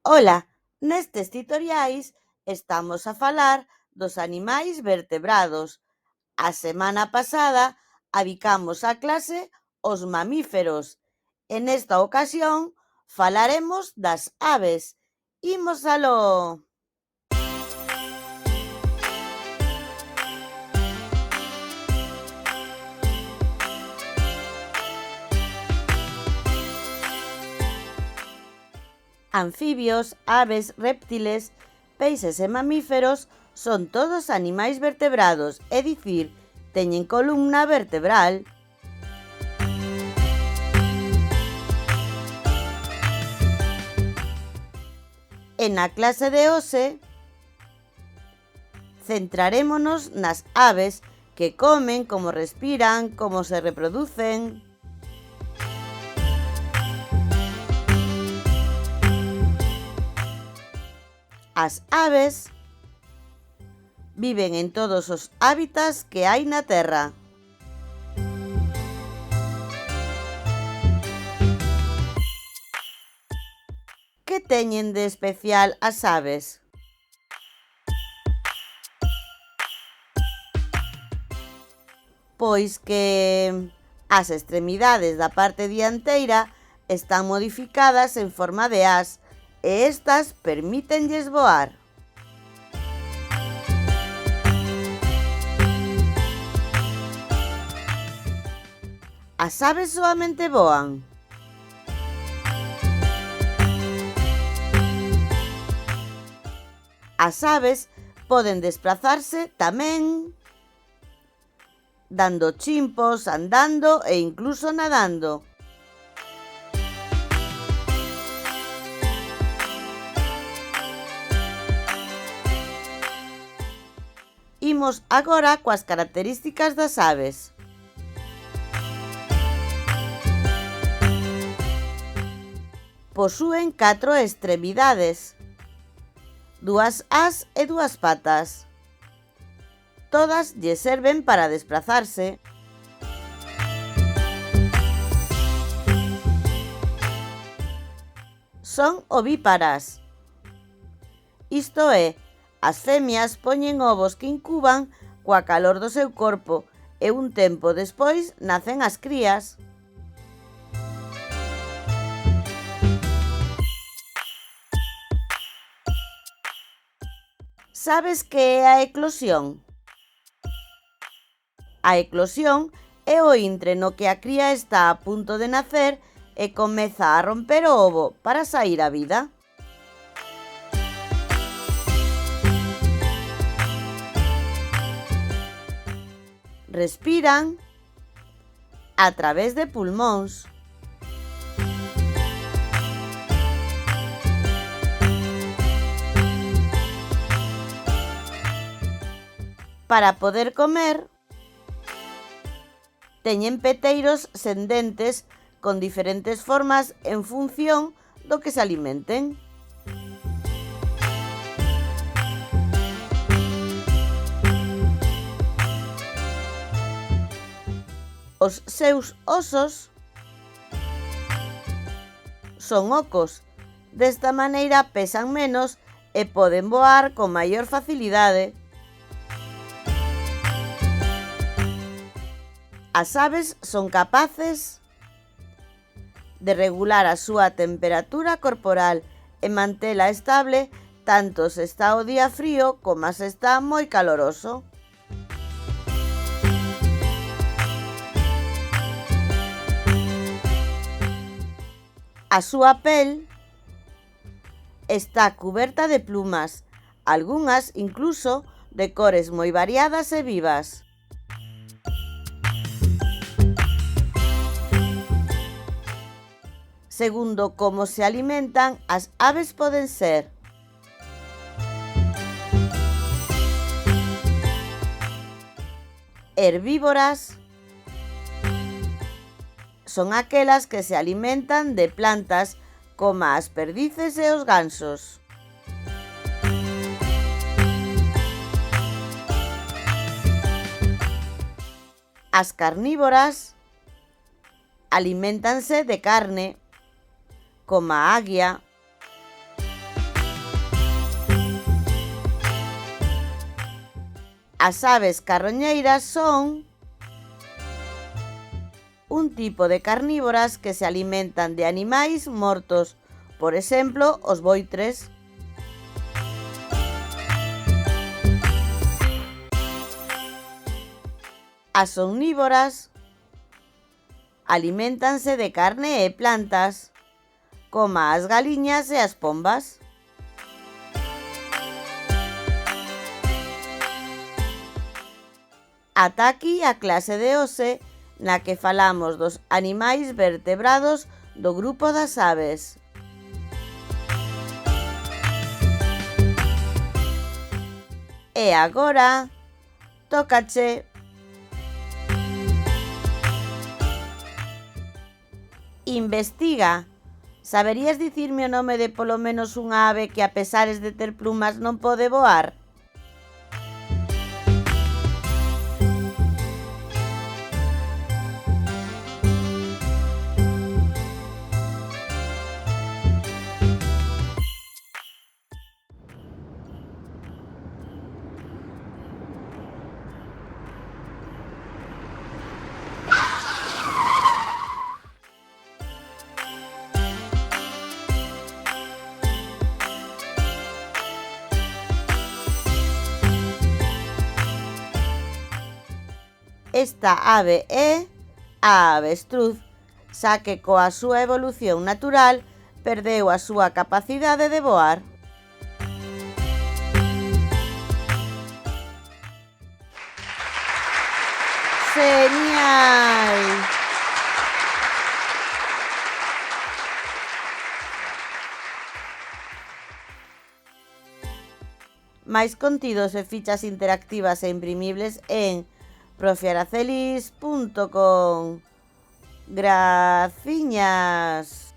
Ola, nestes tutoriais estamos a falar dos animais vertebrados. A semana pasada adicamos a clase aos mamíferos e nesta ocasión falaremos das aves. Imos aló! Anfibios, aves, reptiles, peixes e mamíferos son todos animais vertebrados, é dicir, teñen columna vertebral. E na clase de hoxe centrarémonos nas aves que comen, como respiran, como se reproducen. As aves viven en todos os hábitats que hai na Terra. Que teñen de especial as aves? Pois que as extremidades da parte dianteira están modificadas en forma de as e estas permítenlles voar. As aves soamente voan? As aves poden desplazarse tamén dando chimpos, andando e incluso nadando. Imos agora coas características das aves. Posúen 4 extremidades, 2 ás e 2 patas. Todas lles serven para desplazarse. Son ovíparas. Isto é, as femias poñen ovos que incuban coa calor do seu corpo e un tempo despois nacen as crías. Sabes que é a eclosión? A eclosión é o intre no que a cría está a punto de nacer e comeza a romper o ovo para saír á vida. Respiran a través de pulmóns. Para poder comer, teñen peteiros sen dentes con diferentes formas en función do que se alimenten. Os seus osos son ocos. Desta maneira pesan menos e poden voar con maior facilidade. As aves son capaces de regular a súa temperatura corporal e mantela estable tanto se está o día frío como se está moi caloroso. A súa pel está cuberta de plumas, algunhas incluso de cores moi variadas e vivas. Segundo como se alimentan, as aves poden ser herbívoras, son aquelas que se alimentan de plantas como as perdices e os gansos. As carnívoras aliméntanse de carne, como a águia. As aves carroñeiras son un tipo de carnívoras que se alimentan de animais mortos, por exemplo, os voitres. As omnívoras aliméntanse de carne e plantas, coma as galiñas e as pombas. Ata aquí a clase de hoxe na que falamos dos animais vertebrados do grupo das aves. E agora, tócache. Investiga. Saberías dicirme o nome de polo menos unha ave que a pesares de ter plumas non pode voar? Esta ave é a avestruz, xa que coa súa evolución natural perdeu a súa capacidade de voar. Genial! Máis contidos e fichas interactivas e imprimibles en profiaracelis.com. Graciñas.